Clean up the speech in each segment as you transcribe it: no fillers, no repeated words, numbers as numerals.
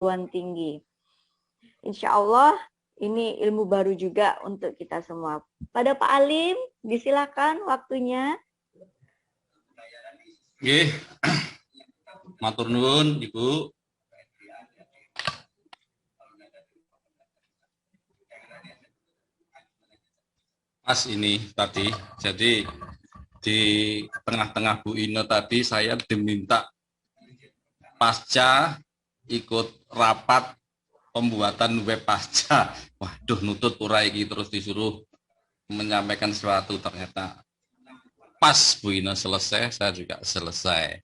perguruan tinggi. Insya Allah ini ilmu baru juga untuk kita semua. Pada Pak Alim, disilakan waktunya. Nggih. Matur nuwun, Ibu. Pas ini tadi, jadi di tengah-tengah Bu Ine tadi saya diminta pasca ikut rapat pembuatan web pasca. Waduh, nutut pura iki terus disuruh menyampaikan sesuatu, ternyata pas Bu Ine selesai, saya juga selesai.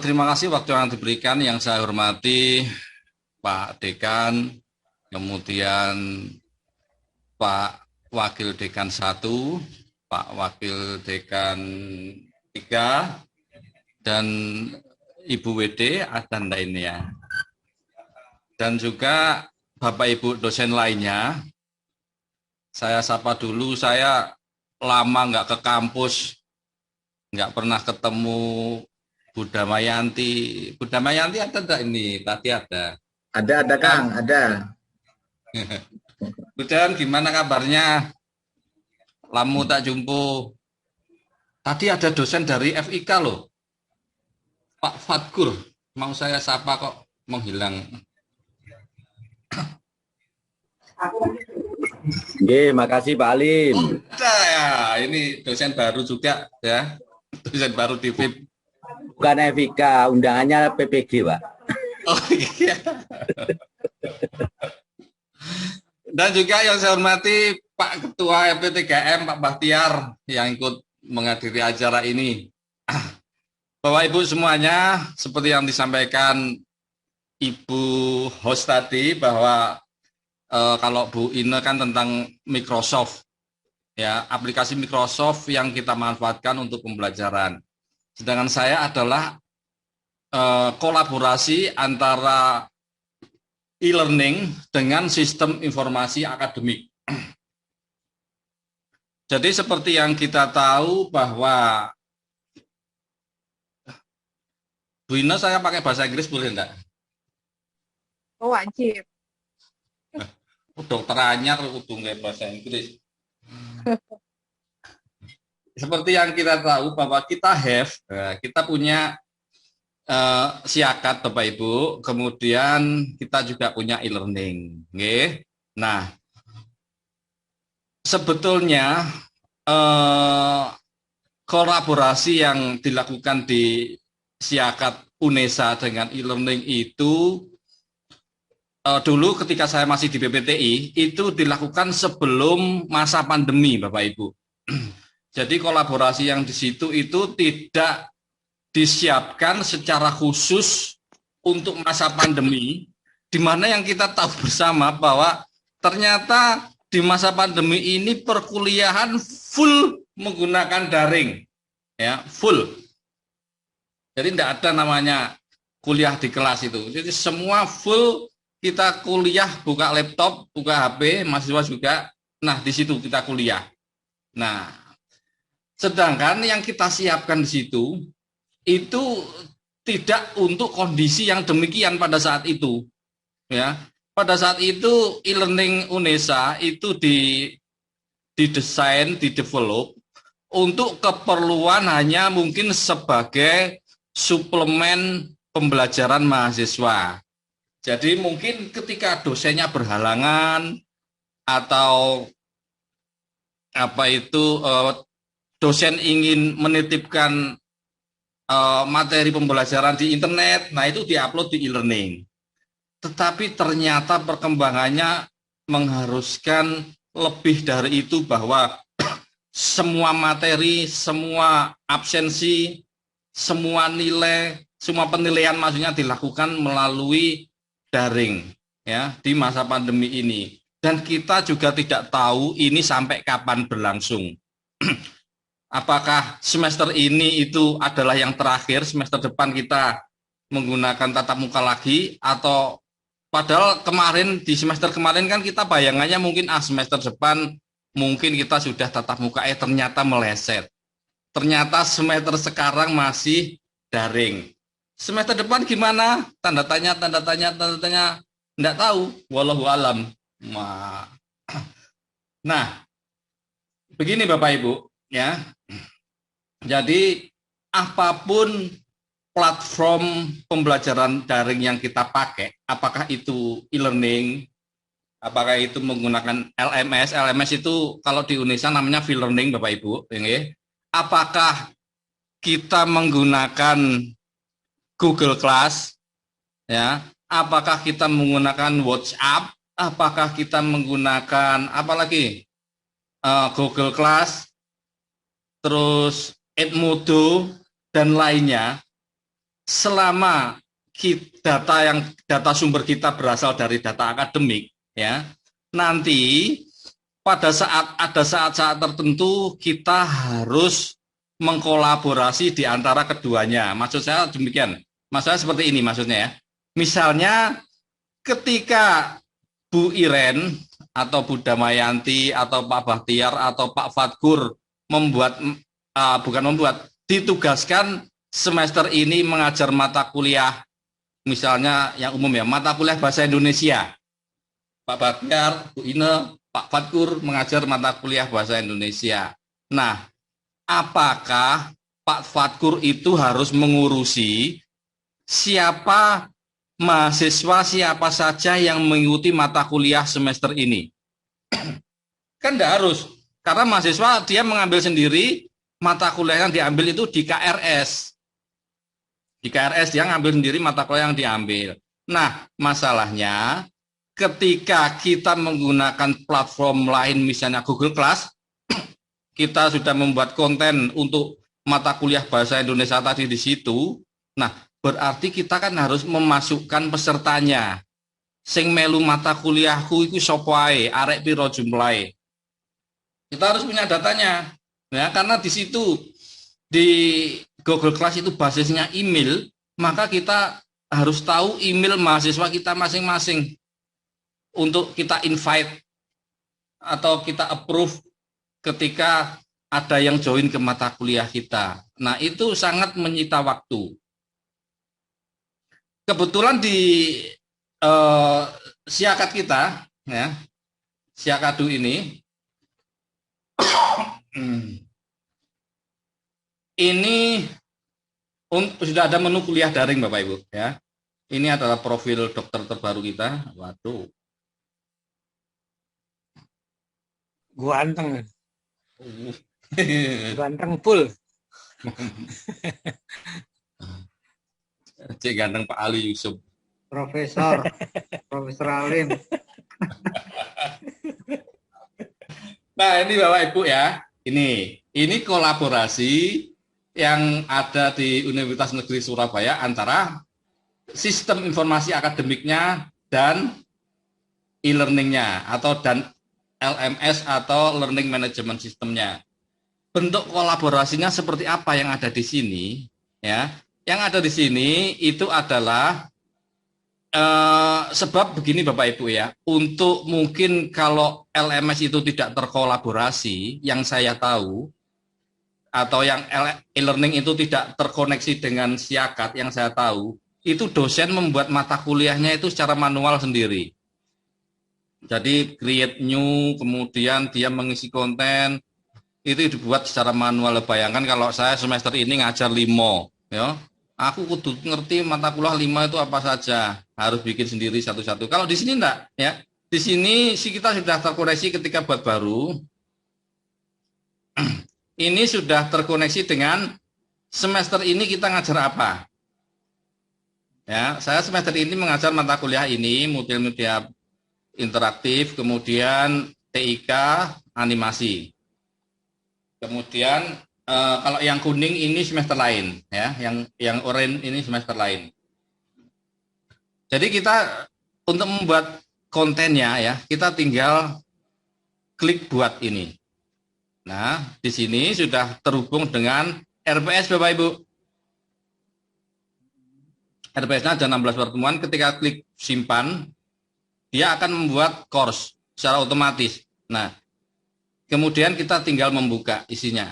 Terima kasih waktu yang diberikan. Yang saya hormati Pak Dekan, kemudian Pak Wakil Dekan 1, Pak Wakil Dekan 3, dan Ibu WD dan lainnya. Dan juga Bapak Ibu dosen lainnya. Saya sapa dulu, saya lama nggak ke kampus, nggak pernah ketemu Bu Damayanti. Bu Damayanti ada enggak ini? Tadi ada. Ada Kang, ada. Bu Dan, gimana kabarnya? Lamu tak jumpo. Tadi ada dosen dari FIK loh, Pak Fatkur. Mau saya sapa kok menghilang. Oke, makasih Pak Alim. Udah ya, ini dosen baru juga ya. Dosen baru di FIP. Bukan FIK, undangannya PPG, Pak. Oh iya. Dan juga yang saya hormati Pak Ketua FP3M, Pak Bahtiar, yang ikut menghadiri acara ini. Bapak Ibu semuanya, seperti yang disampaikan Ibu host tadi, bahwa kalau Bu Ine kan tentang Microsoft, ya, aplikasi Microsoft yang kita manfaatkan untuk pembelajaran. Sedangkan saya adalah kolaborasi antara e-learning dengan sistem informasi akademik. Jadi seperti yang kita tahu bahwa Bu Ine, saya pakai bahasa Inggris boleh enggak? Oh, wajib. Dokter anyar kudu nggak bahasa Inggris. Seperti yang kita tahu bahwa kita punya siakat Bapak Ibu, kemudian kita juga punya e-learning. Nah, sebetulnya kolaborasi yang dilakukan di siakat UNESA dengan e-learning itu dulu ketika saya masih di BPTI itu dilakukan sebelum masa pandemi, Bapak Ibu. Jadi kolaborasi yang di situ itu tidak disiapkan secara khusus untuk masa pandemi, di mana yang kita tahu bersama bahwa ternyata di masa pandemi ini perkuliahan full menggunakan daring, ya, full. Jadi tidak ada namanya kuliah di kelas itu. Jadi semua full, kita kuliah, buka laptop, buka HP, mahasiswa juga. Nah, di situ kita kuliah. Nah, sedangkan yang kita siapkan di situ itu tidak untuk kondisi yang demikian pada saat itu. Ya, pada saat itu e-learning UNESA itu didesain, didevelop untuk keperluan hanya mungkin sebagai suplemen pembelajaran mahasiswa. Jadi mungkin ketika dosennya berhalangan atau dosen ingin menitipkan materi pembelajaran di internet, nah itu diupload di e-learning. Tetapi ternyata perkembangannya mengharuskan lebih dari itu, bahwa semua materi, semua absensi, semua nilai, semua penilaian maksudnya dilakukan melalui daring, ya, di masa pandemi ini. Dan kita juga tidak tahu ini sampai kapan berlangsung. Apakah semester ini itu adalah yang terakhir, semester depan kita menggunakan tatap muka lagi, atau padahal kemarin di semester kemarin kan kita bayangannya mungkin semester depan mungkin kita sudah tatap muka, ternyata meleset. Ternyata semester sekarang masih daring. Semester depan gimana? Tanda tanya, tanda tanya, tanda tanya. Enggak tahu. Wallahu alam. Nah, begini Bapak Ibu, ya. Jadi apapun platform pembelajaran daring yang kita pakai, apakah itu e-learning, apakah itu menggunakan LMS, LMS itu kalau di Indonesia namanya V-learning Bapak Ibu, ya. Apakah kita menggunakan Google Class, ya? Apakah kita menggunakan WhatsApp, apakah kita menggunakan apalagi Google Class, terus Edmodo dan lainnya, selama data sumber kita berasal dari data akademik, ya, nanti pada saat ada saat-saat tertentu kita harus mengkolaborasi di antara keduanya. Maksud saya demikian. Maksudnya seperti ini maksudnya ya. Misalnya ketika Bu Iren atau Bu Damayanti atau Pak Bahtiar atau Pak Fatkur ditugaskan semester ini mengajar mata kuliah, misalnya yang umum ya, mata kuliah bahasa Indonesia. Pak Bahtiar, Bu Ine, Pak Fatkur mengajar mata kuliah bahasa Indonesia. Nah, apakah Pak Fatkur itu harus mengurusi siapa mahasiswa siapa saja yang mengikuti mata kuliah semester ini? Kan tidak harus, karena mahasiswa dia mengambil sendiri mata kuliah yang diambil itu di KRS. Di KRS dia ngambil sendiri mata kuliah yang diambil. Nah, masalahnya ketika kita menggunakan platform lain misalnya Google Class, kita sudah membuat konten untuk mata kuliah bahasa Indonesia tadi di situ. Nah, berarti kita kan harus memasukkan pesertanya. Sing melu mata kuliahku itu sapa ae, arek piro jumlahe. Kita harus punya datanya. Ya, karena di situ di Google Class itu basisnya email, maka kita harus tahu email mahasiswa kita masing-masing untuk kita invite atau kita approve ketika ada yang join ke mata kuliah kita. Nah, itu sangat menyita waktu. Kebetulan di siakat kita, ya, siakadu ini, ini sudah ada menu kuliah daring Bapak Ibu, ya. Ini adalah profil dokter terbaru kita. Waduh. Gua anteng. Ganteng full. Cek ganteng Pak Ali Yusuf. Profesor Alim. Nah, ini Bapak Ibu ya. Ini kolaborasi yang ada di Universitas Negeri Surabaya antara sistem informasi akademiknya dan e-learningnya dan LMS atau Learning Management Systemnya. Bentuk kolaborasinya seperti apa yang ada di sini? Ya, yang ada di sini itu adalah sebab begini Bapak Ibu ya. Untuk mungkin kalau LMS itu tidak terkolaborasi, yang saya tahu, atau yang e-learning itu tidak terkoneksi dengan siakat, yang saya tahu, itu dosen membuat mata kuliahnya itu secara manual sendiri. Jadi create new, kemudian dia mengisi konten, itu dibuat secara manual. Bayangkan kalau saya semester ini ngajar 5, ya, aku kudu ngerti mata kuliah 5 itu apa saja, harus bikin sendiri satu-satu. Kalau di sini enggak, ya, di sini sih kita sudah terkoneksi ketika buat baru. Ini sudah terkoneksi dengan semester ini kita ngajar apa. Ya, saya semester ini mengajar mata kuliah ini multimedia interaktif, kemudian TIK, animasi. Kemudian kalau yang kuning ini semester lain, ya, yang oranye ini semester lain. Jadi kita untuk membuat kontennya ya, kita tinggal klik buat ini. Nah, di sini sudah terhubung dengan RPS Bapak Ibu. RPS-nya ada 16 pertemuan, ketika klik simpan, dia akan membuat course secara otomatis. Nah, kemudian kita tinggal membuka isinya.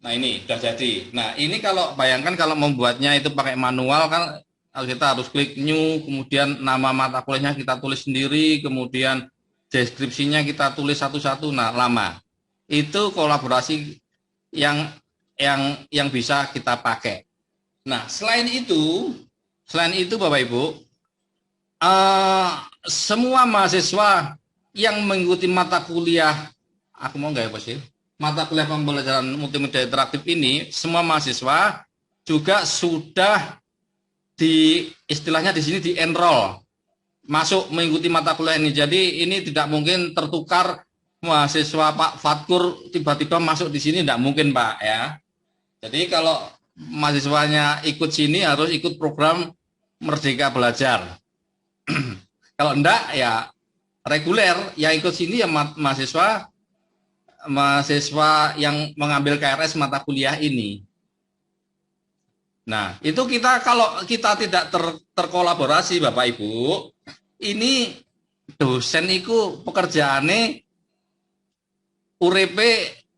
Nah ini sudah jadi. Nah ini kalau bayangkan kalau membuatnya itu pakai manual kan kita harus klik new, kemudian nama mata kuliahnya kita tulis sendiri, kemudian deskripsinya kita tulis satu-satu. Nah lama. Itu kolaborasi yang bisa kita pakai. Nah selain itu Bapak Ibu, semua mahasiswa yang mengikuti mata kuliah, aku mau nggak ya Bos ya? Mata kuliah pembelajaran multimedia interaktif ini, semua mahasiswa juga sudah istilahnya di sini di-enroll masuk mengikuti mata kuliah ini. Jadi ini tidak mungkin tertukar mahasiswa Pak Fatkur tiba-tiba masuk di sini, tidak mungkin Pak ya. Jadi kalau mahasiswanya ikut sini harus ikut program Merdeka Belajar. Kalau enggak ya reguler yang ikut sini ya mahasiswa yang mengambil KRS mata kuliah ini. Nah, itu kalau kita tidak terkolaborasi Bapak Ibu, ini dosen itu pekerjaannya uripe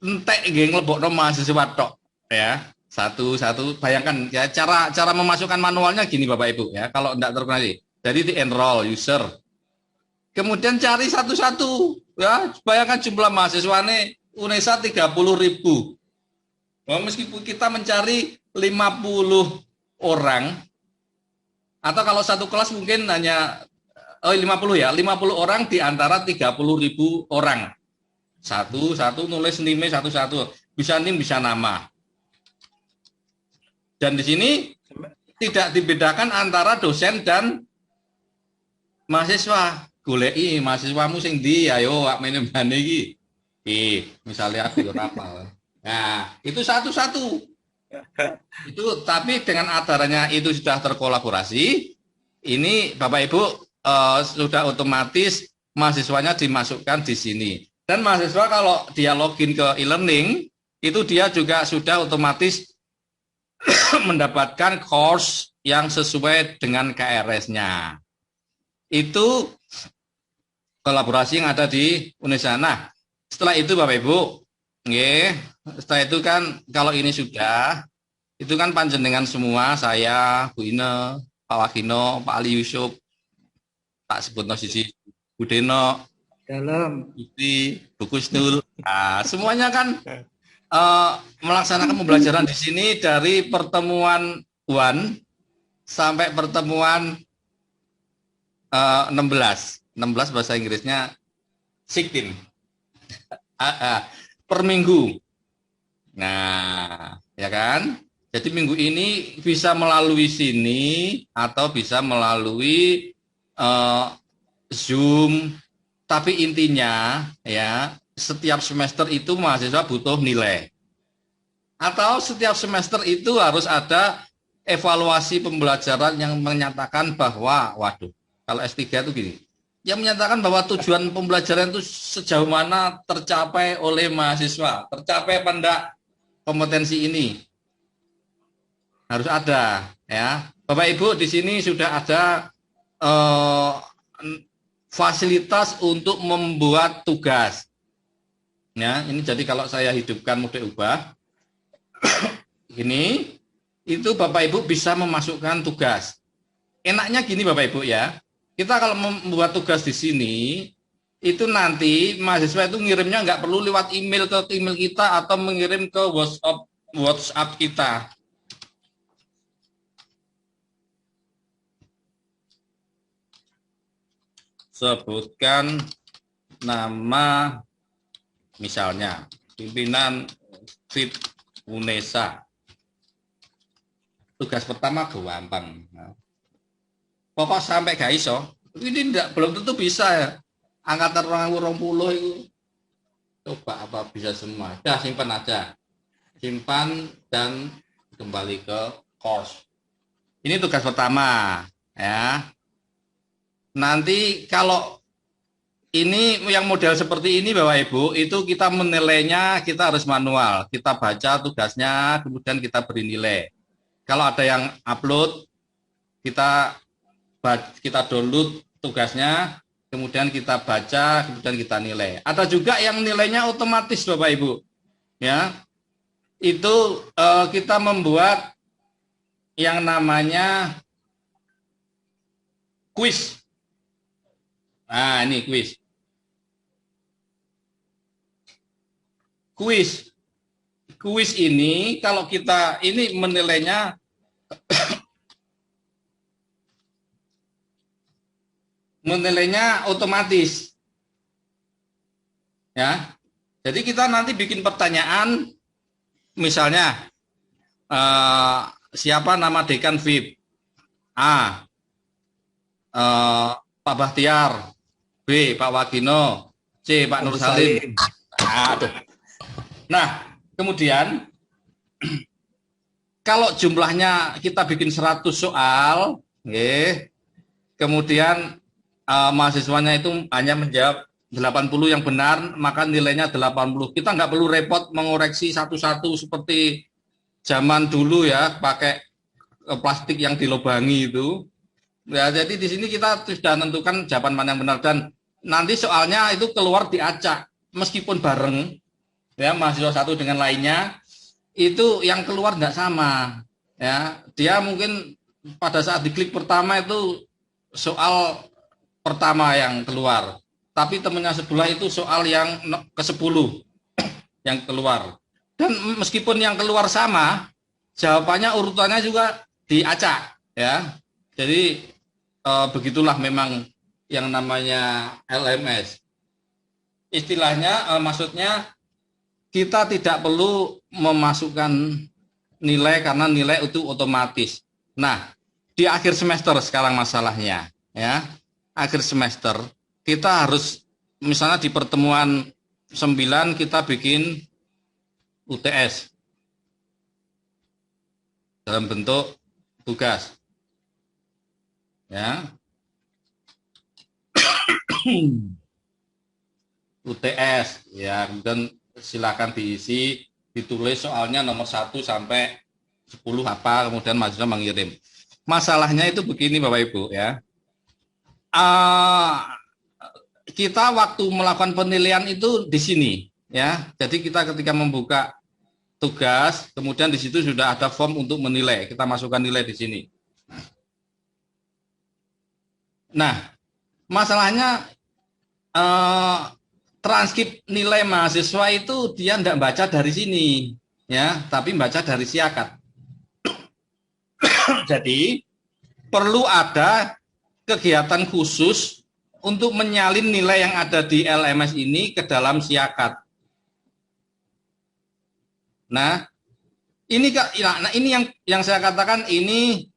entek nggih nglebokno mahasiswa tok ya. Satu bayangkan ya cara memasukkan manualnya gini Bapak Ibu ya, kalau enggak terkoneksi. Jadi di enroll user. Kemudian cari satu-satu ya, bayangkan jumlah mahasiswane UNESA 30.000. Nah, meskipun kita mencari 50 orang, atau kalau satu kelas mungkin hanya 50 ya, 50 orang di antara 30.000 orang. Satu nulis NIM satu-satu, bisa NIM bisa nama. Dan di sini tidak dibedakan antara dosen dan mahasiswa. Goleki mahasiswamu sing ndi, ayo wak mene mbane iki. Misalnya aku yo rapal. Nah, itu satu-satu. Itu tapi dengan adanya itu sudah terkolaborasi, ini Bapak Ibu sudah otomatis mahasiswanya dimasukkan di sini. Dan mahasiswa kalau dia login ke e-learning, itu dia juga sudah otomatis mendapatkan course yang sesuai dengan KRS-nya. Itu kolaborasi yang ada di UNESA. Nah, setelah itu Bapak Ibu, setelah itu kan kalau ini sudah, itu kan panjenengan semua, saya, Bu Ine, Pak Wagino, Pak Ali Yusuf, Pak Sebutno Sisi, Bu Deno, Dalam. Bu Kusnul, nah, semuanya kan melaksanakan pembelajaran di sini dari pertemuan 1 sampai pertemuan 16 bahasa Inggrisnya 16 per minggu. Nah, ya kan? Jadi minggu ini bisa melalui sini atau bisa melalui Zoom. Tapi intinya ya, setiap semester itu mahasiswa butuh nilai. Atau setiap semester itu harus ada evaluasi pembelajaran yang menyatakan bahwa, waduh, kalau S3 itu gini, yang menyatakan bahwa tujuan pembelajaran itu sejauh mana tercapai oleh mahasiswa, tercapai apa enggak kompetensi ini. Harus ada, ya. Bapak Ibu di sini sudah ada fasilitas untuk membuat tugas. Ya, ini jadi kalau saya hidupkan mode ubah, ini itu Bapak Ibu bisa memasukkan tugas. Enaknya gini Bapak Ibu ya, kita kalau membuat tugas di sini, itu nanti mahasiswa itu ngirimnya nggak perlu lewat email ke email kita atau mengirim ke WhatsApp kita. Sebutkan nama, misalnya pimpinan FIP UNESA. Tugas pertama gampang. Pokok sampai gak iso, ini belum tentu bisa ya. Angkatan 2020 itu coba apa bisa semua. Dah simpan aja. Simpan dan kembali ke course. Ini tugas pertama ya. Nanti kalau ini yang model seperti ini Bapak Ibu, itu kita menilainya kita harus manual. Kita baca tugasnya, kemudian kita beri nilai. Kalau ada yang upload, kita download tugasnya, kemudian kita baca, kemudian kita nilai. Ada juga yang nilainya otomatis Bapak Ibu. Ya. itu kita membuat yang namanya kuis. Nah, ini kuis. Kuis ini kalau kita ini menilainya otomatis. Ya. Jadi kita nanti bikin pertanyaan, misalnya siapa nama dekan FIP? A. Pak Bahtiar. B. Pak Wagino. C. Pak Nur Salim. Aduh. Nah, kemudian kalau jumlahnya kita bikin 100 soal, kemudian mahasiswanya itu hanya menjawab 80 yang benar, maka nilainya 80. Kita nggak perlu repot mengoreksi satu-satu seperti zaman dulu ya, pakai plastik yang dilubangi itu. Ya, jadi di sini kita sudah tentukan jawaban mana yang benar, dan nanti soalnya itu keluar diacak, meskipun bareng, ya mahasiswa satu dengan lainnya, itu yang keluar nggak sama. Ya, dia mungkin pada saat diklik pertama itu soal pertama yang keluar, tapi temannya sebelah itu soal yang ke-10 yang keluar. Dan meskipun yang keluar sama, jawabannya urutannya juga diacak, ya. Jadi begitulah memang yang namanya LMS. Istilahnya, maksudnya kita tidak perlu memasukkan nilai karena nilai itu otomatis. Nah, di akhir semester sekarang masalahnya, ya. Akhir semester kita harus misalnya di pertemuan 9 kita bikin UTS dalam bentuk tugas. Ya. UTS ya, kemudian silakan diisi, ditulis soalnya nomor 1 sampai 10 apa, kemudian mahasiswa mengirim. Masalahnya itu begini Bapak Ibu ya. Kita waktu melakukan penilaian itu di sini ya. Jadi kita ketika membuka tugas, kemudian di situ sudah ada form untuk menilai. Kita masukkan nilai di sini. Nah, masalahnya transkrip nilai mahasiswa itu dia tidak baca dari sini, ya, tapi baca dari siakat. Jadi perlu ada kegiatan khusus untuk menyalin nilai yang ada di LMS ini ke dalam siakat. Nah, ini yang saya katakan ini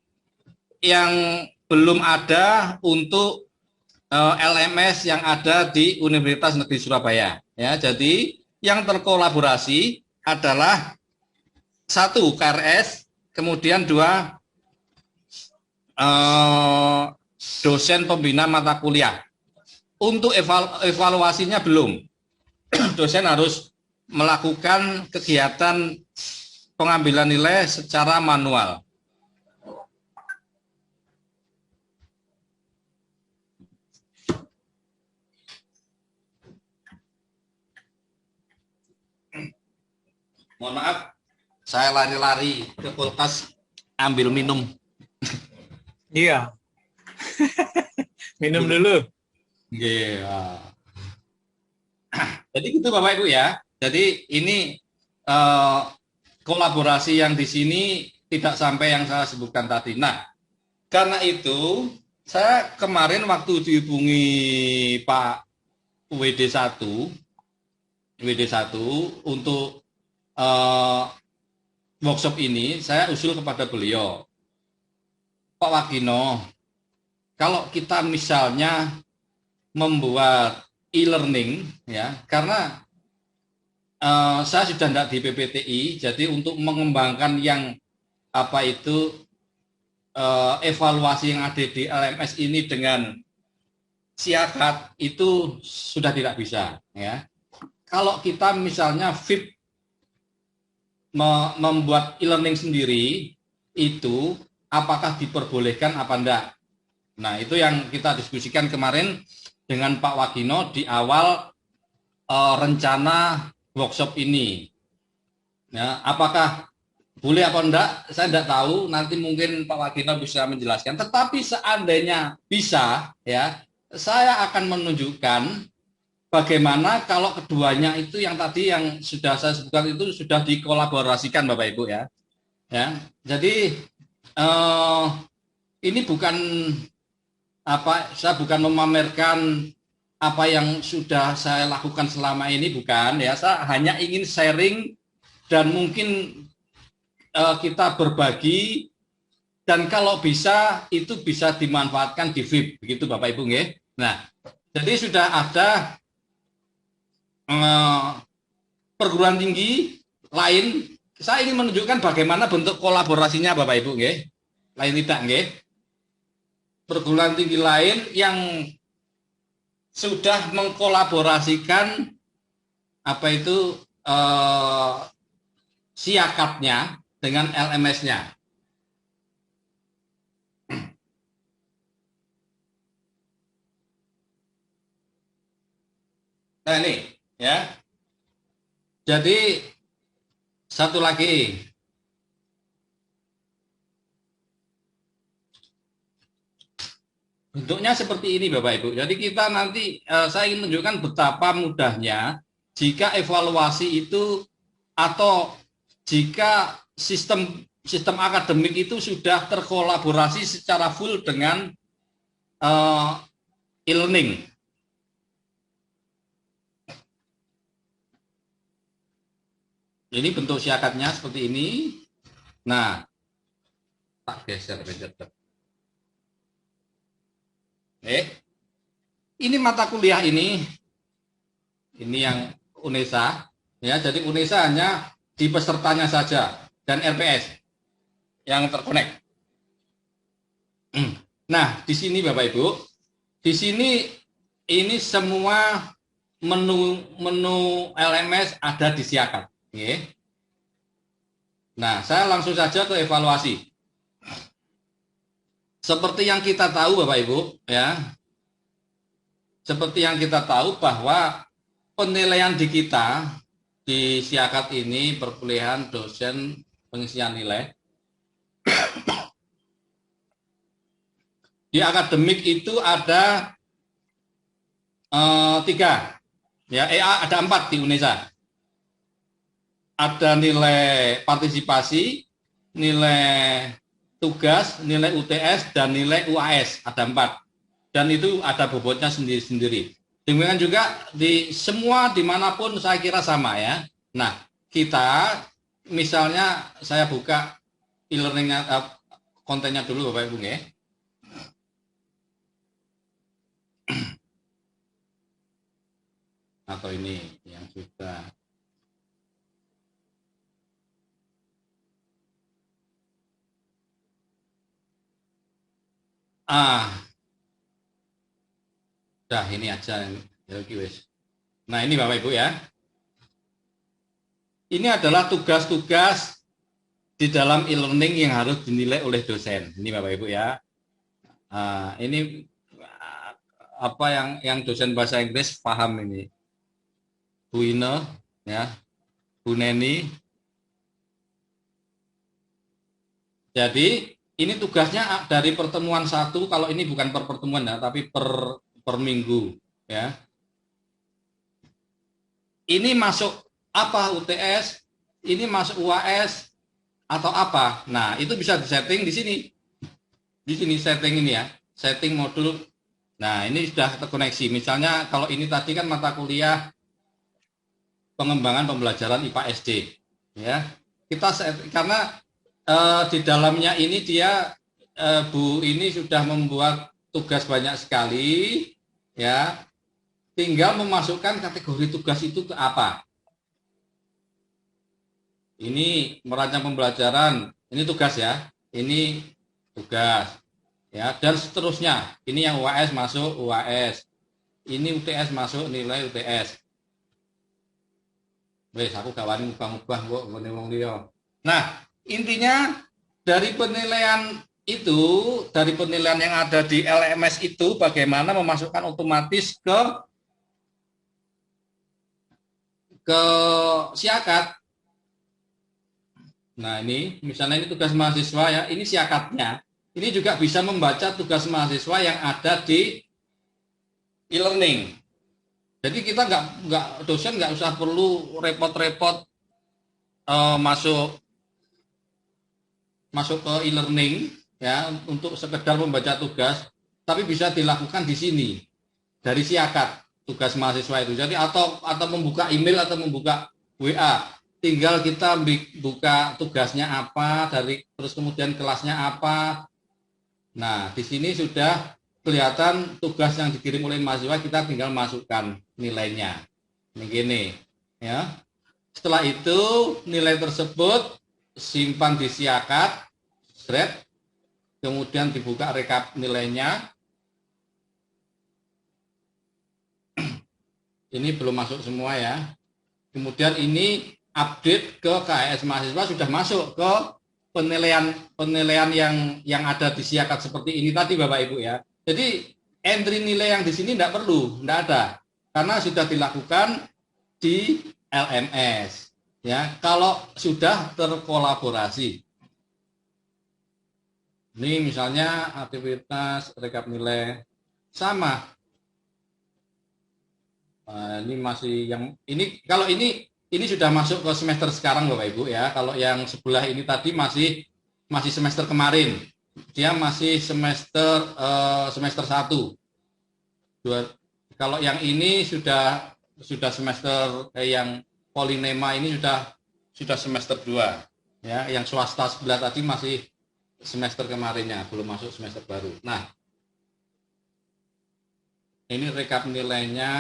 yang belum ada untuk LMS yang ada di Universitas Negeri Surabaya. Ya, jadi yang terkolaborasi adalah 1 KRS, kemudian 2 dosen pembina mata kuliah. Untuk evaluasinya belum. Dosen harus melakukan kegiatan pengambilan nilai secara manual. Mohon maaf, saya lari-lari ke kulkas ambil minum. Iya. Minum dulu. Iya. Jadi gitu Bapak Ibu ya. Jadi ini kolaborasi yang di sini tidak sampai yang saya sebutkan tadi. Nah, karena itu saya kemarin waktu dihubungi Pak WD1 untuk workshop ini, saya usul kepada beliau, Pak Wagino, kalau kita misalnya membuat e-learning, ya, karena saya sudah tidak di PPTI, jadi untuk mengembangkan yang apa itu evaluasi yang ada di LMS ini dengan siakat itu sudah tidak bisa, ya. Kalau kita misalnya FIP membuat e-learning sendiri, itu apakah diperbolehkan apa enggak? Nah, itu yang kita diskusikan kemarin dengan Pak Wagino di awal rencana workshop ini. Ya, apakah boleh apa enggak? Saya enggak tahu. Nanti mungkin Pak Wagino bisa menjelaskan. Tetapi seandainya bisa, ya, saya akan menunjukkan bagaimana kalau keduanya itu yang tadi yang sudah saya sebutkan itu sudah dikolaborasikan, Bapak Ibu ya. Ya, jadi ini bukan saya bukan memamerkan apa yang sudah saya lakukan selama ini, bukan ya. Saya hanya ingin sharing dan mungkin kita berbagi, dan kalau bisa itu bisa dimanfaatkan di VIP, begitu Bapak Ibu nggih. Nah, jadi sudah ada perguruan tinggi lain. Saya ingin menunjukkan bagaimana bentuk kolaborasinya Bapak Ibu nggih. Lain tidak nggih. Perguruan tinggi lain yang sudah mengkolaborasikan apa itu siakatnya dengan LMS-nya. Nah ini ya. Jadi satu lagi. Bentuknya seperti ini Bapak Ibu. Jadi kita nanti saya ingin menunjukkan betapa mudahnya jika evaluasi itu atau jika sistem akademik itu sudah terkolaborasi secara full dengan e-learning. Ini bentuk siakatnya seperti ini. Nah, tak geser. Ini mata kuliah ini yang UNESA, ya. Jadi UNESA hanya di pesertanya saja dan RPS yang terkonek. Nah, di sini Bapak Ibu, di sini ini semua menu LMS ada di siakat. Nah, saya langsung saja ke evaluasi. Seperti yang kita tahu Bapak Ibu, ya. Seperti yang kita tahu bahwa penilaian di kita di siakat ini perkuliahan dosen pengisian nilai. Di akademik itu ada 3, ya, ada 4 di UNESA. Ada nilai partisipasi, nilai tugas, nilai UTS, dan nilai UAS, ada 4. Dan itu ada bobotnya sendiri-sendiri. Demikian juga di semua dimanapun saya kira sama ya. Nah, kita misalnya saya buka e-learningnya, kontennya dulu Bapak Ibu ya. Atau ini yang sudah. Dah ini aja. Nah ini Bapak Ibu ya. Ini adalah tugas-tugas di dalam e-learning yang harus dinilai oleh dosen. Ini Bapak Ibu ya. Ini apa yang dosen bahasa Inggris paham ini. Bu Ine, ya, Bu Neni. Jadi ini tugasnya dari pertemuan 1, kalau ini bukan per pertemuan ya, tapi per minggu ya. Ini masuk apa UTS, ini masuk UAS atau apa. Nah, itu bisa disetting di sini. Di sini setting ini ya, setting modul. Nah, ini sudah terkoneksi. Misalnya kalau ini tadi kan mata kuliah pengembangan pembelajaran IPA SD ya. Kita karena di dalamnya ini dia Bu ini sudah membuat tugas banyak sekali ya, tinggal memasukkan kategori tugas itu ke apa. Ini merancang pembelajaran, ini tugas ya, ini tugas ya, dan seterusnya. Ini yang UAS masuk UAS, ini UTS masuk nilai UTS. Wes aku gak wani ngubah-ngubah kok ngene wong liya. Nah, intinya dari penilaian itu, dari penilaian yang ada di LMS itu, bagaimana memasukkan otomatis ke siakat. Nah, ini misalnya ini tugas mahasiswa ya, ini siakatnya. Ini juga bisa membaca tugas mahasiswa yang ada di e-learning. Jadi kita dosen nggak usah perlu repot-repot masuk ke e-learning ya untuk sekedar membaca tugas, tapi bisa dilakukan di sini dari siakat tugas mahasiswa itu. Jadi atau membuka email atau membuka WA, tinggal kita buka tugasnya apa terus kemudian kelasnya apa. Nah, di sini sudah kelihatan tugas yang dikirim oleh mahasiswa, kita tinggal masukkan nilainya. Begini, ya. Setelah itu nilai tersebut simpan di siakat, kemudian dibuka rekap nilainya. Ini belum masuk semua ya. Kemudian ini update ke KHS mahasiswa, sudah masuk ke penilaian yang ada di siakat seperti ini tadi Bapak Ibu ya. Jadi entry nilai yang di sini tidak ada, karena sudah dilakukan di LMS ya. Kalau sudah terkolaborasi, ini misalnya aktivitas rekap nilai sama. Ini masih yang ini, kalau ini sudah masuk ke semester sekarang Bapak Ibu ya. Kalau yang sebelah ini tadi masih semester kemarin. Dia masih semester 1. Kalau yang ini sudah semester yang polinema ini sudah semester 2. Ya, yang swasta sebelah tadi masih semester kemarinnya, belum masuk semester baru. Nah, ini rekap nilainya.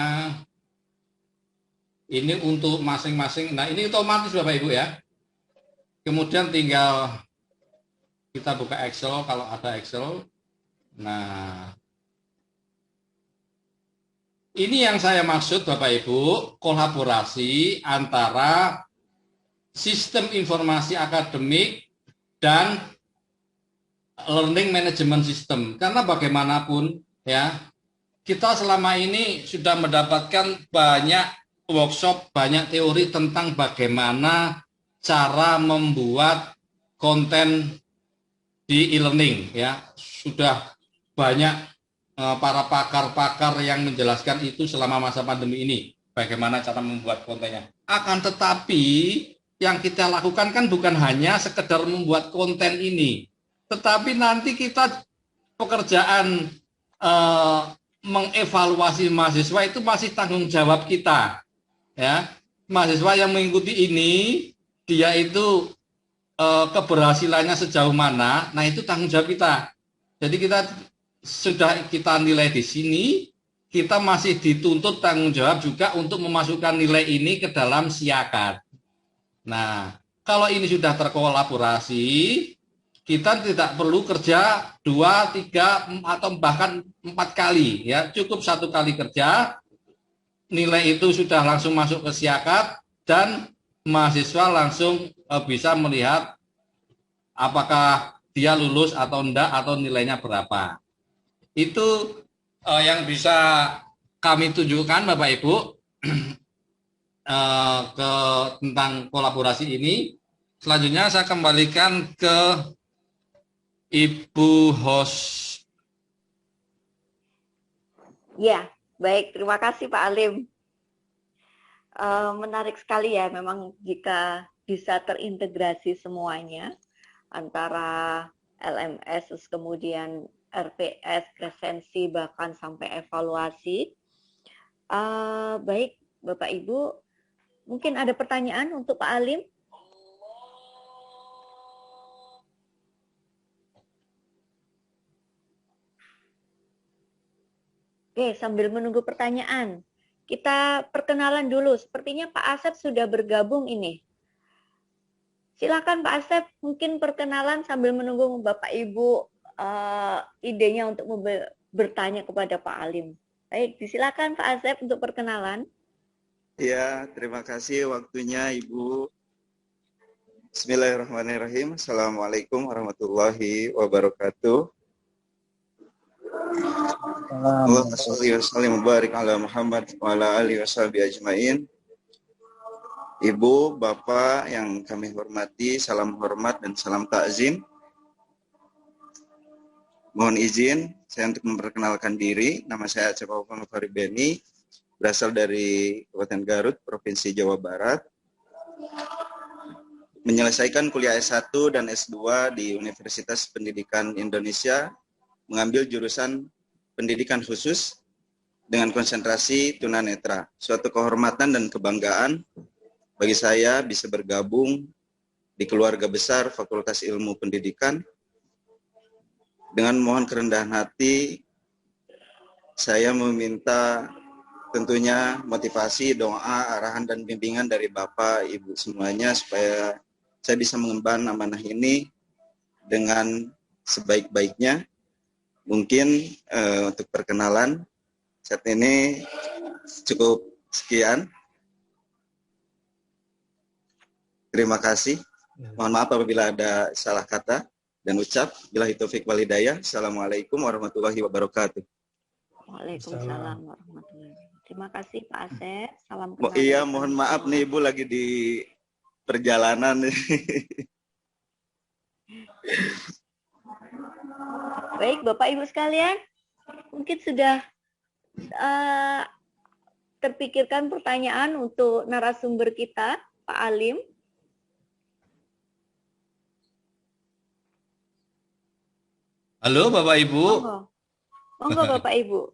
Ini untuk masing-masing. Nah, ini otomatis Bapak Ibu ya. Kemudian tinggal kita buka Excel kalau ada Excel. Nah, ini yang saya maksud Bapak Ibu, kolaborasi antara sistem informasi akademik dan learning management system. Karena bagaimanapun ya, kita selama ini sudah mendapatkan banyak workshop, banyak teori tentang bagaimana cara membuat konten di e-learning ya. Sudah banyak para pakar-pakar yang menjelaskan itu selama masa pandemi ini, bagaimana cara membuat kontennya. Akan tetapi yang kita lakukan kan bukan hanya sekedar membuat konten ini, tetapi nanti kita pekerjaan mengevaluasi mahasiswa itu masih tanggung jawab kita. Ya, mahasiswa yang mengikuti ini, dia itu keberhasilannya sejauh mana, nah itu tanggung jawab kita. Jadi kita nilai di sini, kita masih dituntut tanggung jawab juga untuk memasukkan nilai ini ke dalam siakat. Nah, kalau ini sudah terkolaborasi, kita tidak perlu kerja 2, 3, atau bahkan 4 kali, ya cukup 1 kali kerja. Nilai itu sudah langsung masuk ke siakat dan mahasiswa langsung bisa melihat apakah dia lulus atau enggak atau nilainya berapa. Itu yang bisa kami tunjukkan Bapak Ibu tentang kolaborasi ini. Selanjutnya saya kembalikan ke Ibu host. Ya. Baik, terima kasih Pak Alim. Menarik sekali ya, memang jika bisa terintegrasi semuanya antara LMS, kemudian RPS, presensi, bahkan sampai evaluasi. Baik, Bapak Ibu, mungkin ada pertanyaan untuk Pak Alim? Oke, sambil menunggu pertanyaan, kita perkenalan dulu. Sepertinya Pak Asep sudah bergabung ini. Silakan Pak Asep, mungkin perkenalan sambil menunggu Bapak Ibu idenya untuk bertanya kepada Pak Alim. Baik, silakan Pak Asep untuk perkenalan. Ya, terima kasih waktunya Ibu. Bismillahirrahmanirrahim. Assalamualaikum warahmatullahi wabarakatuh. Allahumma sholli wa sallim wa barik ala Muhammad wa ala alihi washabihi ajmain. Ibu, Bapak yang kami hormati, salam hormat dan salam takzim. Mohon izin saya untuk memperkenalkan diri. Nama saya Acep Fahri Beni, berasal dari Kabupaten Garut, Provinsi Jawa Barat. Menyelesaikan kuliah S1 dan S2 di Universitas Pendidikan Indonesia, mengambil jurusan pendidikan khusus dengan konsentrasi tunanetra. Suatu kehormatan dan kebanggaan bagi saya bisa bergabung di keluarga besar Fakultas Ilmu Pendidikan. Dengan mohon kerendahan hati, saya meminta tentunya motivasi, doa, arahan, dan bimbingan dari Bapak, Ibu semuanya supaya saya bisa mengemban amanah ini dengan sebaik-baiknya. Mungkin untuk perkenalan saat ini cukup sekian. Terima kasih. Mohon maaf apabila ada salah kata dan ucap. Billahi taufik wal hidayah. Assalamualaikum warahmatullahi wabarakatuh. Waalaikumsalam warahmatullahi wabarakatuh. Terima kasih Pak Asep. Salam kenal. Iya, mohon maaf nih Ibu lagi di perjalanan. Baik Bapak Ibu sekalian, mungkin sudah terpikirkan pertanyaan untuk narasumber kita, Pak Alim. Halo Bapak Ibu. Monggo Bapak Ibu.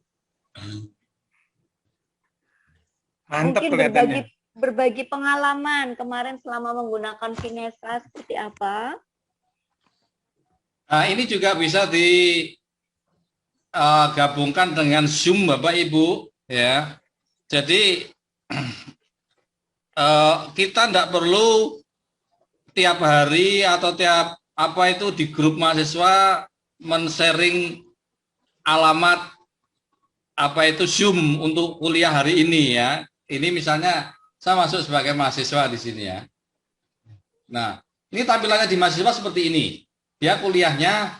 Mantap Mungkin kelihatannya. berbagi pengalaman kemarin selama menggunakan Finesa seperti apa? Nah, ini juga bisa digabungkan dengan Zoom Bapak Ibu, ya. Jadi kita tidak perlu tiap hari atau tiap apa itu di grup mahasiswa men-sharing alamat apa itu Zoom untuk kuliah hari ini ya. Ini misalnya saya masuk sebagai mahasiswa di sini ya. Nah, ini tampilannya di mahasiswa seperti ini. Dia kuliahnya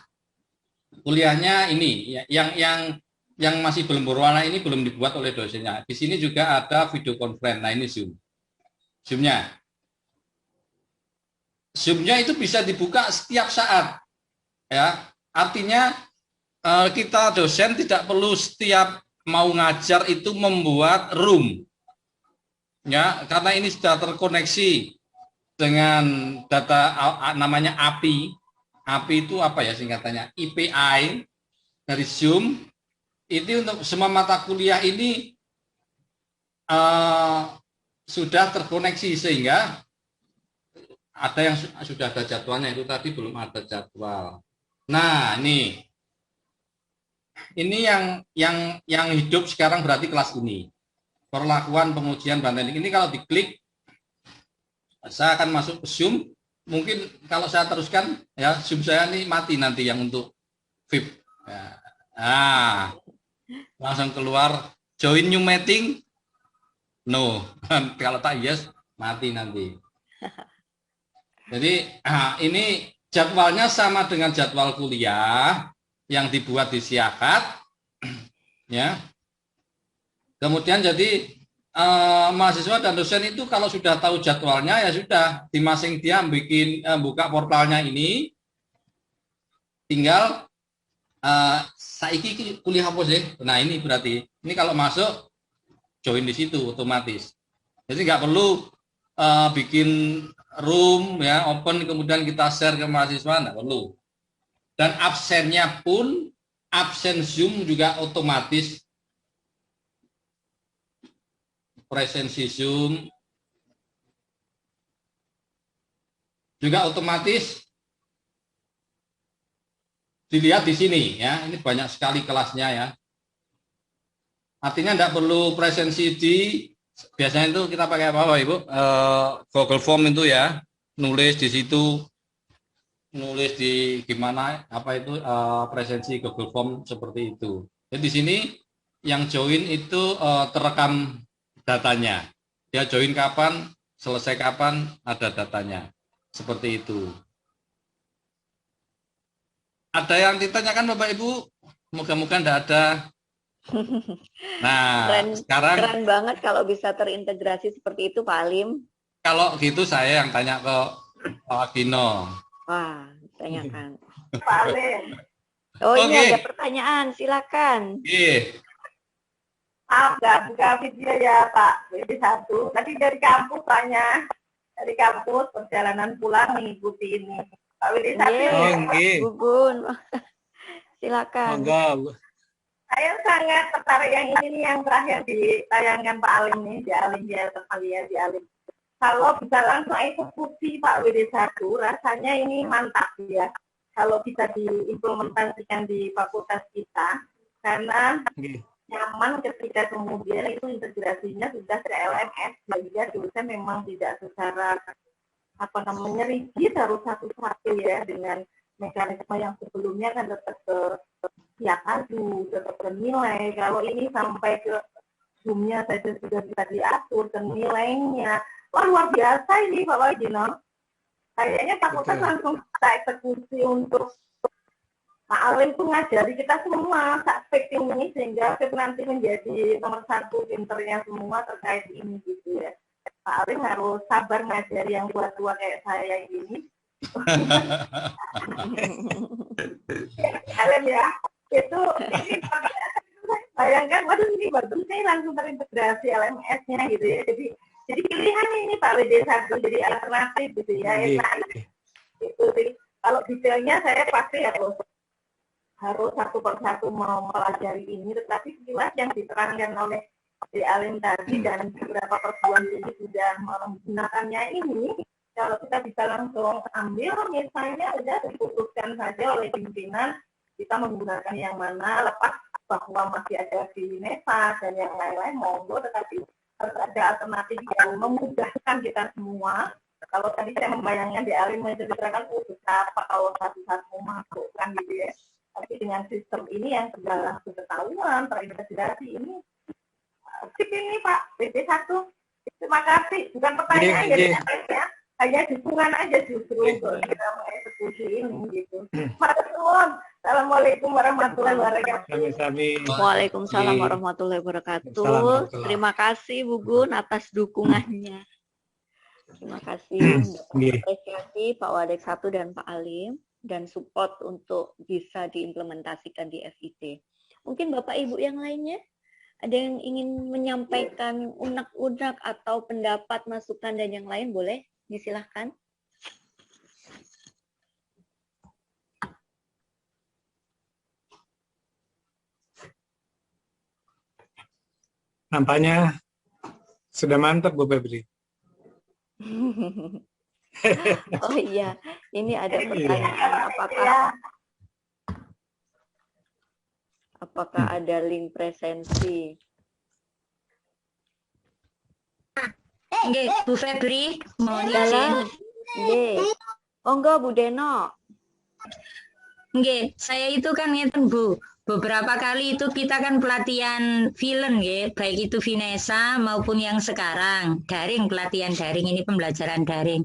ini ya, yang masih belum berwarna ini belum dibuat oleh dosennya. Di sini juga ada video conference. Nah, ini Zoom. Zoom-nya. Zoom-nya itu bisa dibuka setiap saat. Ya, artinya kita dosen tidak perlu setiap mau ngajar itu membuat room. Ya, karena ini sudah terkoneksi dengan data namanya API. API itu apa ya singkatannya? API dari Zoom. Itu untuk semua mata kuliah ini sudah terkoneksi sehingga ada yang sudah ada jadwalnya, itu tadi belum ada jadwal. Nah, ini yang hidup sekarang berarti kelas ini. Perlakuan pengujian bahan teknik ini kalau diklik, saya akan masuk ke Zoom. Mungkin kalau saya teruskan, ya Zoom saya ini mati nanti yang untuk VIP. Ya. Nah, langsung keluar join new meeting. No, kalau tak yes mati nanti. Jadi ini jadwalnya sama dengan jadwal kuliah yang dibuat di Siakat, ya. Kemudian jadi mahasiswa dan dosen itu kalau sudah tahu jadwalnya ya sudah di masing dia buka portalnya ini, tinggal saiki kuliah apa sih? Nah ini berarti ini kalau masuk join di situ otomatis. Jadi nggak perlu bikin room ya open kemudian kita share ke mahasiswa, nggak perlu. Dan absennya pun absen Zoom juga otomatis. Presensi Zoom juga otomatis dilihat di sini ya. Ini banyak sekali kelasnya ya. Artinya tidak perlu presensi biasanya itu kita pakai apa Ibu? Google Form itu ya, nulis di situ, nulis di gimana apa itu presensi Google Form seperti itu. Jadi di sini yang join itu terekam datanya. Dia join kapan, selesai kapan, ada datanya. Seperti itu. Ada yang ditanyakan Bapak Ibu? Moga-moga tidak ada. Nah, sekarang keren banget kalau bisa terintegrasi seperti itu Pak Alim. kalau gitu saya yang tanya ke Pak Gino. Wah, tanyakan. Pak Alim. Oh, ini Oke. ada pertanyaan, silakan. Iya. Maaf nggak buka video ya Pak. WD1. Tadi dari kampus tanya. Dari kampus perjalanan pulang mengikuti ini. Pak WD1. Iya. Oh, nggih. Gugun, silakan. Monggo. Saya sangat tertarik yang ini nih, yang terakhir ditayangkan Pak Alim nih, di Alim ya, di Alim. Kalau bisa langsung eksekusi Pak WD1, rasanya ini mantap ya. Kalau bisa diimplementasikan di fakultas kita, karena Nggih. nyaman ketika kemudian itu integrasinya sudah ke LMS, sehingga dosen memang tidak secara rigid harus satu-satu ya, dengan mekanisme yang sebelumnya kan tetap ke tiap adu, tetap bernilai. Kalau ini sampai ke Zoom-nya saja sudah bisa diatur, ke nilainya. Wah, luar biasa ini Pak Wajino. Kayaknya fakultas langsung kita eksekusi untuk Pak Alim itu ngajari kita semua aspek ini, sehingga nanti menjadi nomor satu pinternya semua terkait ini gitu ya. Pak Alim harus sabar ngajari yang tua-tua kayak saya ini. Alim ya, itu ini bayangkan, waduh ini bagus nih, langsung terintegrasi LMS-nya gitu ya. Jadi pilihan ini Pak WD1 jadi alternatif gitu ya. Enak. Itu sih. Kalau detailnya saya pasti harus satu persatu mempelajari ini, tetapi sekilas yang diterangkan oleh di Alim tadi dan beberapa perguruan tinggi sudah menggunakannya ini, kalau kita bisa langsung ambil, misalnya sudah diputuskan saja oleh pimpinan kita menggunakan yang mana, lepas bahwa masih ada di NESA dan yang lain-lain, monggo, tetapi harus ada alternatif yang memudahkan kita semua. Kalau tadi saya membayangkan di Alim menceritakan betapa kalau satu-satu masukkan gitu ya. Tapi dengan sistem ini yang segala pengetahuan terintegrasi ini, tip ini Pak WD1. Terima kasih. Bukan pertanyaan ya, hanya dukungan aja justru untuk kita mengeksekusi ini gitu. Assalamualaikum warahmatullahi wabarakatuh. Sami-sami. Waalaikumsalam warahmatullahi wabarakatuh. Terima kasih Bu Gun atas dukungannya. Terima kasih Nggih. apresiasi Pak Wadek 1 dan Pak Alim dan support untuk bisa diimplementasikan di FIT. Mungkin Bapak Ibu yang lainnya ada yang ingin menyampaikan unek-unek atau pendapat, masukan dan yang lain, boleh disilahkan. Nampaknya sudah mantap Bu Febri. Oh iya, ini ada pertanyaan, apakah ada link presensi? Nggih, Bu Febri, mohon izin. Dalam, nggih. Oh enggak, Bu Deno. Nggih, saya itu kan ngeten Bu, beberapa kali itu kita kan pelatihan film nggih, baik itu Finesa maupun yang sekarang daring, pelatihan daring, ini pembelajaran daring.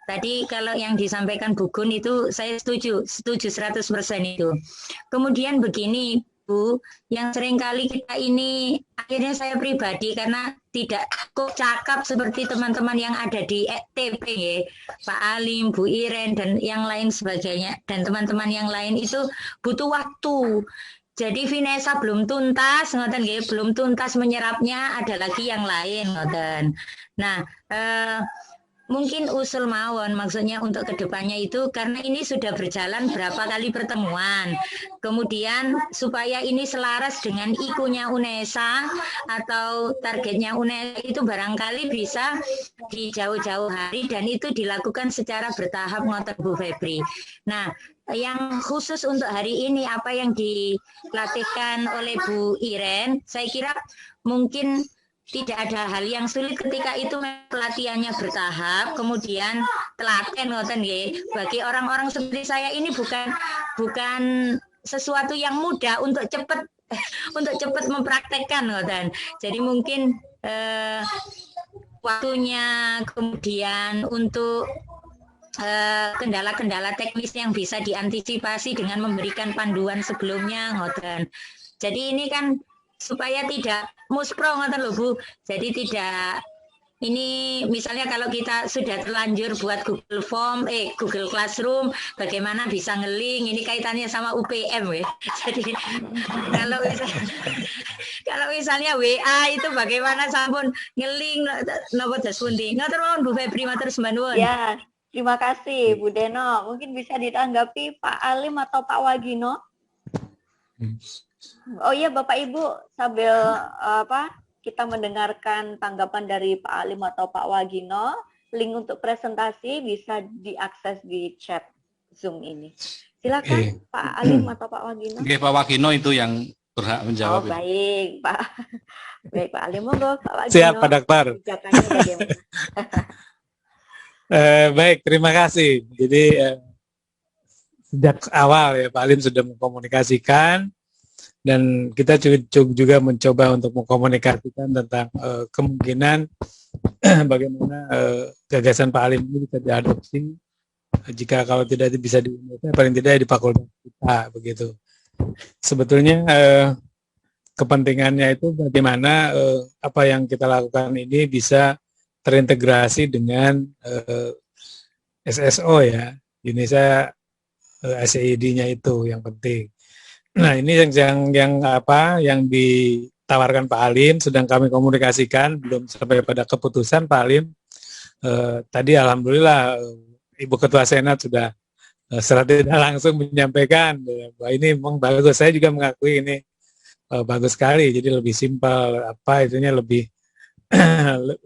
Tadi kalau yang disampaikan Bu Gun itu saya setuju 100% itu. Kemudian begini Bu, yang seringkali kita ini, akhirnya saya pribadi karena tidak cukup cakap seperti teman-teman yang ada di TP ya, Pak Alim, Bu Iren dan yang lain sebagainya, dan teman-teman yang lain itu butuh waktu. Jadi Finesa belum tuntas, ngoten nggih, belum tuntas menyerapnya, ada lagi yang lain ngoten. Nah, mungkin usul mawon maksudnya untuk kedepannya itu, karena ini sudah berjalan berapa kali pertemuan, kemudian supaya ini selaras dengan IKU-nya UNESA atau targetnya UNESA itu barangkali bisa di jauh-jauh hari dan itu dilakukan secara bertahap ngoten Bu Febri. Nah, yang khusus untuk hari ini apa yang dilatihkan oleh Bu Iren, saya kira mungkin tidak ada hal yang sulit ketika itu pelatihannya bertahap, kemudian telaten ngoten nggih. Bagi orang-orang seperti saya ini bukan sesuatu yang mudah untuk cepat mempraktekkan ngoten. Jadi mungkin waktunya, kemudian untuk kendala-kendala teknis yang bisa diantisipasi dengan memberikan panduan sebelumnya ngoten. Jadi ini kan supaya tidak muspro ngoten lho Bu. Jadi tidak Ini misalnya kalau kita sudah terlanjur buat Google Form, Google Classroom, bagaimana bisa nge-link? Ini kaitannya sama UPM, ya. Jadi kalau misalnya WA itu bagaimana sampun nge-link napa pundi? Ngatur nuwun Bu Febri, matur sembah nuwun. Ya, terima kasih Bu Deno. Mungkin bisa ditanggapi Pak Alim atau Pak Wagino. Oh iya Bapak Ibu, sambil kita mendengarkan tanggapan dari Pak Alim atau Pak Wagino, link untuk presentasi bisa diakses di chat Zoom ini. Silakan Pak Alim atau Pak Wagino. Oke, Pak Wagino itu yang berhak menjawab. Oh baik Pak. Baik Pak Alim, monggo Pak Wagino. Siap Pak Dokter. Baik, terima kasih. Jadi sejak awal ya Pak Alim sudah mengkomunikasikan, dan kita juga mencoba untuk mengkomunikasikan tentang kemungkinan bagaimana gagasan Pak Alim ini bisa diadopsi, jika kalau tidak bisa di Indonesia, paling tidak di fakultas kita, begitu. Sebetulnya kepentingannya itu bagaimana apa yang kita lakukan ini bisa terintegrasi dengan SSO ya, Indonesia SEID-nya itu yang penting. Nah, ini yang ditawarkan Pak Alim sedang kami komunikasikan, belum sampai pada keputusan Pak Alim. Tadi alhamdulillah Ibu Ketua Senat sudah secara tidak langsung menyampaikan bahwa ini memang bagus. Saya juga mengakui ini bagus sekali. Jadi lebih simpel, itunya lebih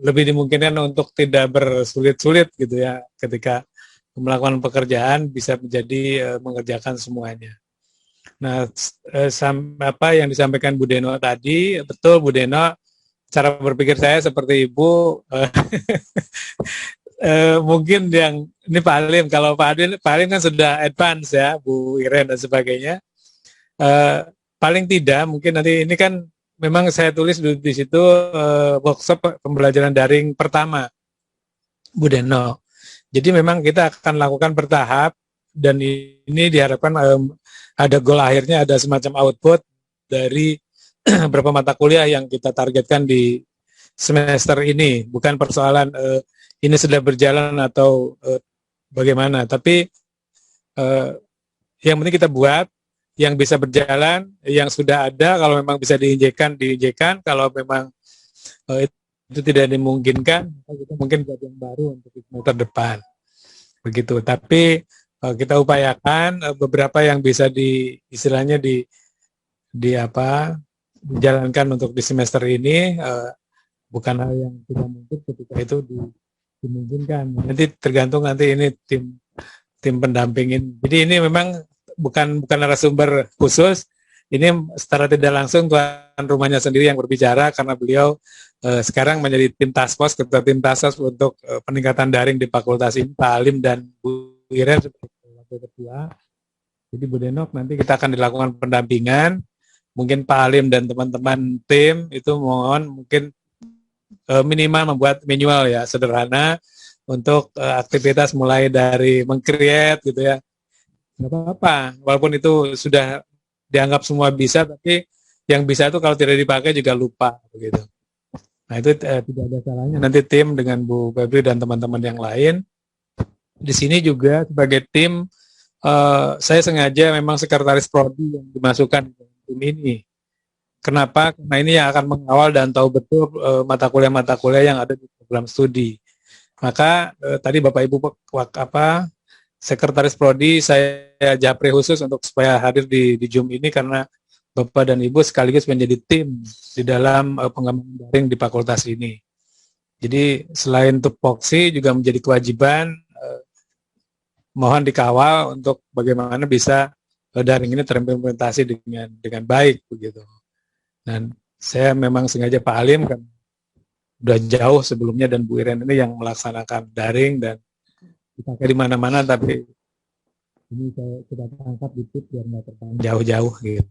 lebih dimungkinkan untuk tidak bersulit-sulit gitu ya, ketika melakukan pekerjaan bisa menjadi mengerjakan semuanya. Nah, yang disampaikan Bu Deno tadi, betul Bu Deno, cara berpikir saya seperti Ibu, mungkin yang, ini Pak Alim, kalau Pak Alim kan sudah advance ya, Bu Iren dan sebagainya, paling tidak, mungkin nanti ini kan, memang saya tulis di situ workshop pembelajaran daring pertama, Bu Deno. Jadi memang kita akan lakukan bertahap, dan ini diharapkan ada goal akhirnya, ada semacam output dari beberapa mata kuliah yang kita targetkan di semester ini. Bukan persoalan ini sudah berjalan atau bagaimana, tapi yang penting kita buat yang bisa berjalan, yang sudah ada, kalau memang bisa diinjekkan, kalau memang itu tidak dimungkinkan, kita mungkin buat yang baru untuk semester depan. Begitu, tapi kita upayakan beberapa yang bisa dijalankan untuk di semester ini, bukan hal yang tidak mungkin ketika itu dimungkinkan. Nanti tergantung ini tim pendampingin. Jadi ini memang bukan narasumber khusus, ini secara tidak langsung tuan rumahnya sendiri yang berbicara, karena beliau sekarang menjadi tim task force, ketua tim task force untuk peningkatan daring di fakultas ini, Pak Alim dan Bu Iren sebagai wakil ketua. Jadi Bu Denok, nanti kita akan dilakukan pendampingan. Mungkin Pak Alim dan teman-teman tim itu mohon mungkin minimal membuat manual ya, sederhana untuk aktivitas mulai dari meng-create gitu ya. Nggak apa-apa, walaupun itu sudah dianggap semua bisa, tapi yang bisa itu kalau tidak dipakai juga lupa begitu. Nah itu tidak ada salahnya. Nanti tim dengan Bu Febri dan teman-teman yang lain. Di sini juga sebagai tim, saya sengaja memang sekretaris prodi yang dimasukkan ke tim ini. Kenapa? Karena ini yang akan mengawal dan tahu betul mata kuliah yang ada di program studi. Maka tadi Bapak Ibu sekretaris prodi saya japri khusus untuk supaya hadir di Zoom ini, karena Bapak dan Ibu sekaligus menjadi tim di dalam pengembangan daring di fakultas ini. Jadi selain tupoksi juga menjadi kewajiban, mohon dikawal untuk bagaimana bisa daring ini terimplementasi dengan baik begitu. Dan saya memang sengaja Pak Alim kan udah jauh sebelumnya, dan Bu Iren ini yang melaksanakan daring dan dipakai di mana-mana, tapi ini kita tangkap di tip biar nggak terbang jauh-jauh gitu.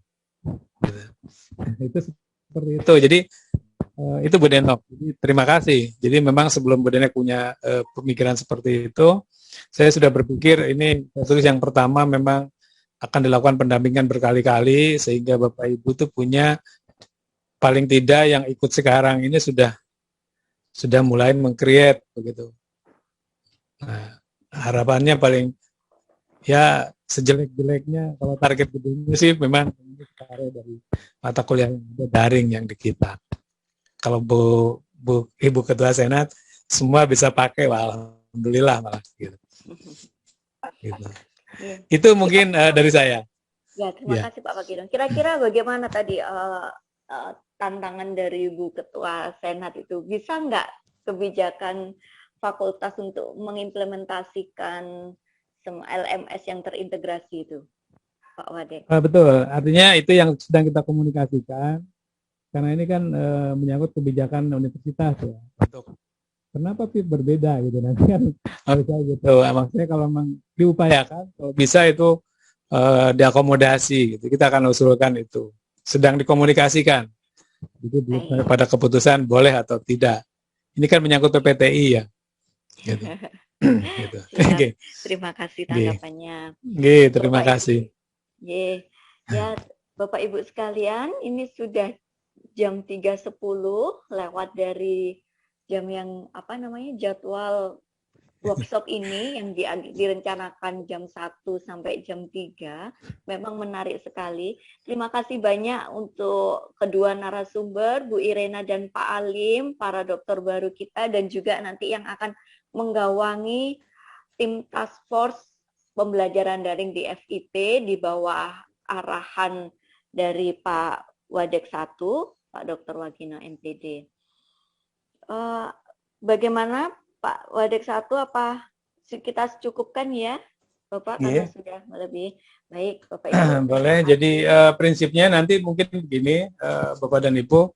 Itu seperti itu. Jadi itu Bu Denok. Jadi terima kasih. Jadi memang sebelum Bu Denok punya pemikiran seperti itu, saya sudah berpikir ini saya tulis yang pertama memang akan dilakukan pendampingan berkali-kali, sehingga Bapak Ibu tuh punya paling tidak yang ikut sekarang ini sudah sudah mulai meng-create begitu. Nah, harapannya paling ya sejelek-jeleknya kalau target gedungnya sih memang separuh dari mata kuliah yang ada daring yang di kita. Kalau Ibu Ketua Senat semua bisa pakai, wah, alhamdulillah malah gitu. Gitu. Itu mungkin dari saya. Ya, terima kasih Pak Wagino. Kira-kira bagaimana tadi tantangan dari Ibu Ketua Senat itu? Bisa nggak kebijakan fakultas untuk mengimplementasikan LMS yang terintegrasi itu, Pak Wadek? Betul, artinya itu yang sedang kita komunikasikan, karena ini kan menyangkut kebijakan universitas ya. Untuk kenapa sih berbeda gitu, nanti kan harusnya gitu. Maksudnya kalau memang diupayakan, kalau bisa itu diakomodasi gitu. Kita akan usulkan itu. Sedang dikomunikasikan. Jadi belum pada keputusan boleh atau tidak. Ini kan menyangkut PPTI ya. Gitu. Gitu. Okay. Terima kasih tanggapannya. Terima kasih. Ya, Bapak Ibu sekalian, ini sudah jam 3.10 lewat dari jam yang jadwal workshop ini yang direncanakan jam 1 sampai jam 3. Memang menarik sekali. Terima kasih banyak untuk kedua narasumber, Bu Irena dan Pak Alim, para dokter baru kita, dan juga nanti yang akan menggawangi tim task force pembelajaran daring di FIP di bawah arahan dari Pak Wadek 1, Pak Dr. Wagino MPD. Bagaimana Pak Wadek 1, apa kita cukupkan ya Bapak, karena sudah lebih baik Bapak Ibu? Boleh, jadi prinsipnya nanti mungkin begini, Bapak dan Ibu,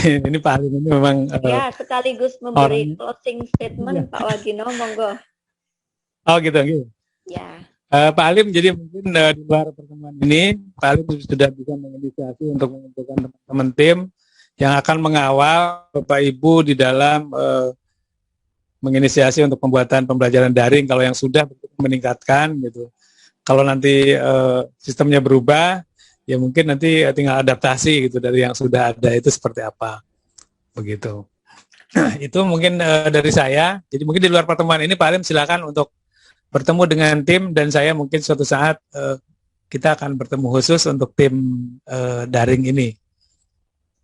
ini Pak Alim ini memang ya sekaligus memberi closing statement Pak Wagino, monggo. Oh gitu. Ya. Pak Alim, jadi mungkin di luar pertemuan ini Pak Alim sudah bisa menginisiasi untuk mengumpulkan teman-teman tim yang akan mengawal Bapak Ibu di dalam menginisiasi untuk pembuatan pembelajaran daring. Kalau yang sudah meningkatkan gitu. Kalau nanti sistemnya berubah, ya mungkin nanti tinggal adaptasi gitu dari yang sudah ada itu seperti apa, begitu. Itu mungkin dari saya. Jadi mungkin di luar pertemuan ini Pak Alim silakan untuk bertemu dengan tim, dan saya mungkin suatu saat kita akan bertemu khusus untuk tim daring ini.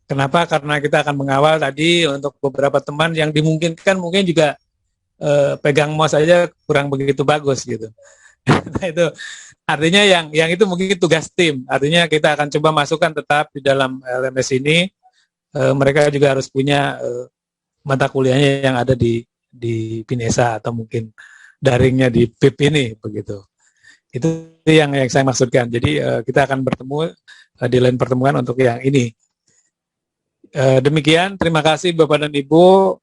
Kenapa? Karena kita akan mengawal tadi untuk beberapa teman yang dimungkinkan mungkin juga pegang mouse aja kurang begitu bagus gitu. Nah itu artinya yang itu mungkin tugas tim. Artinya kita akan coba masukkan tetap di dalam LMS ini. Mereka juga harus punya mata kuliahnya yang ada di Pinesa atau mungkin daringnya di PIP ini begitu. Itu yang saya maksudkan. Jadi kita akan bertemu di lain pertemuan untuk yang ini. Demikian, terima kasih Bapak dan Ibu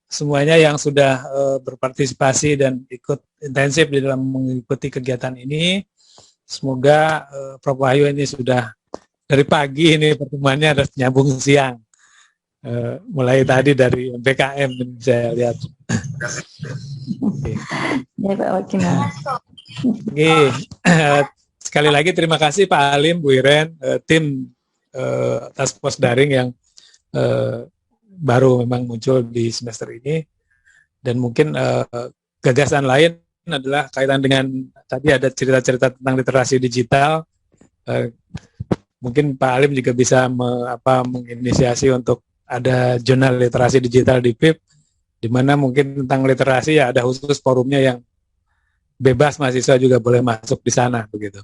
semuanya yang sudah berpartisipasi dan ikut intensif di dalam mengikuti kegiatan ini. Semoga Prof. Wahyu ini sudah dari pagi ini pertemuannya ada nyambung siang. Mulai tadi dari MPKM saya lihat. Ya Pak Wagino. Sekali lagi terima kasih Pak Alim, Bu Iren, tim task force daring yang baru memang muncul di semester ini, dan mungkin gagasan lain adalah kaitan dengan tadi ada cerita-cerita tentang literasi digital. Mungkin Pak Alim juga bisa menginisiasi untuk ada jurnal literasi digital di PIP, di mana mungkin tentang literasi ya ada khusus forumnya yang bebas, mahasiswa juga boleh masuk di sana begitu.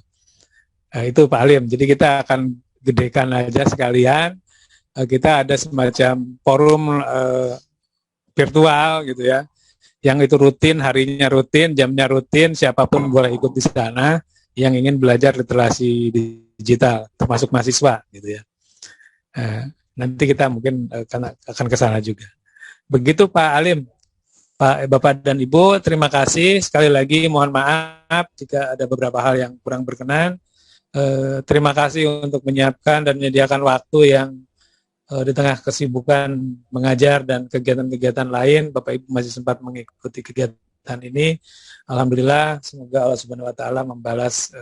Itu Pak Alim. Jadi kita akan gedekan aja sekalian. Kita ada semacam forum virtual gitu ya, yang itu rutin, harinya rutin, jamnya rutin, siapapun boleh ikut di sana yang ingin belajar literasi digital, termasuk mahasiswa gitu ya. Nanti kita mungkin akan ke sana juga. Begitu Pak Alim. Bapak dan Ibu, terima kasih. Sekali lagi mohon maaf jika ada beberapa hal yang kurang berkenan. Terima kasih untuk menyiapkan dan menyediakan waktu yang di tengah kesibukan mengajar dan kegiatan-kegiatan lain, Bapak Ibu masih sempat mengikuti kegiatan ini. Alhamdulillah, semoga Allah Subhanahu wa taala membalas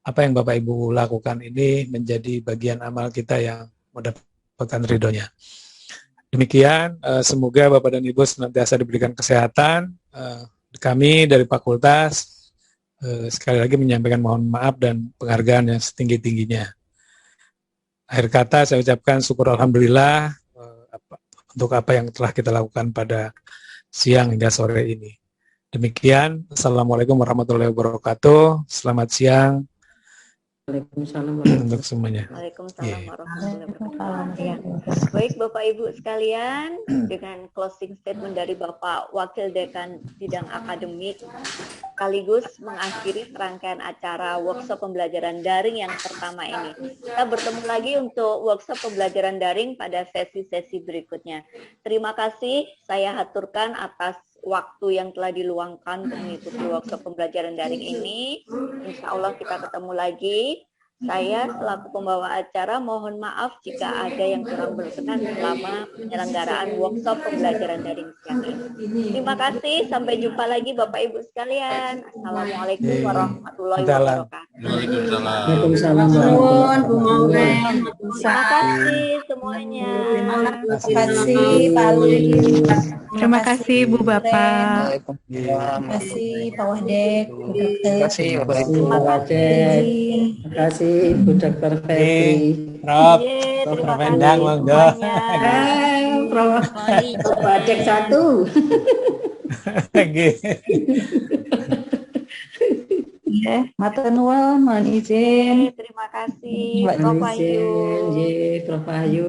apa yang Bapak Ibu lakukan ini menjadi bagian amal kita yang mendapatkan ridhonya. Demikian, semoga Bapak dan Ibu senantiasa diberikan kesehatan. Kami dari Fakultas sekali lagi menyampaikan mohon maaf dan penghargaan yang setinggi-tingginya. Akhir kata saya ucapkan syukur alhamdulillah untuk apa yang telah kita lakukan pada siang hingga sore ini. Demikian, Assalamualaikum warahmatullahi wabarakatuh. Selamat siang. Waalaikumsalam untuk semuanya. Waalaikumsalam warahmatullahi wabarakatuh. Baik Bapak Ibu sekalian, dengan closing statement dari Bapak Wakil Dekan Bidang Akademik, sekaligus mengakhiri rangkaian acara workshop pembelajaran daring yang pertama ini. Kita bertemu lagi untuk workshop pembelajaran daring pada sesi-sesi berikutnya. Terima kasih saya haturkan atas waktu yang telah diluangkan untuk mengikuti workshop pembelajaran daring ini. Insya Allah kita ketemu lagi. Saya selaku pembawa acara mohon maaf jika ada yang kurang berkenan selama penyelenggaraan workshop pembelajaran daring siang ini. Terima kasih, sampai jumpa lagi Bapak Ibu sekalian. Assalamualaikum warahmatullahi wabarakatuh. Waalaikumsalam. Terima kasih semuanya. Terima kasih Pak Ali. Terima kasih Bu Bapak. Terima kasih Pak Wahdek. Terima kasih Terima kasih Ibu Dr. Febri. Prof. Terima kasih Endang, monggo. Prof. Wahdek 1. Ya, matur nuwun, mohon izin. Terima kasih Prof. Wahyu. Prof. Wahyu.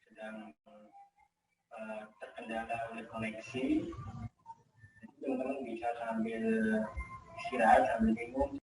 Sedang terkendala oleh koneksi, teman-teman bisa sambil istirahat, sambil minum,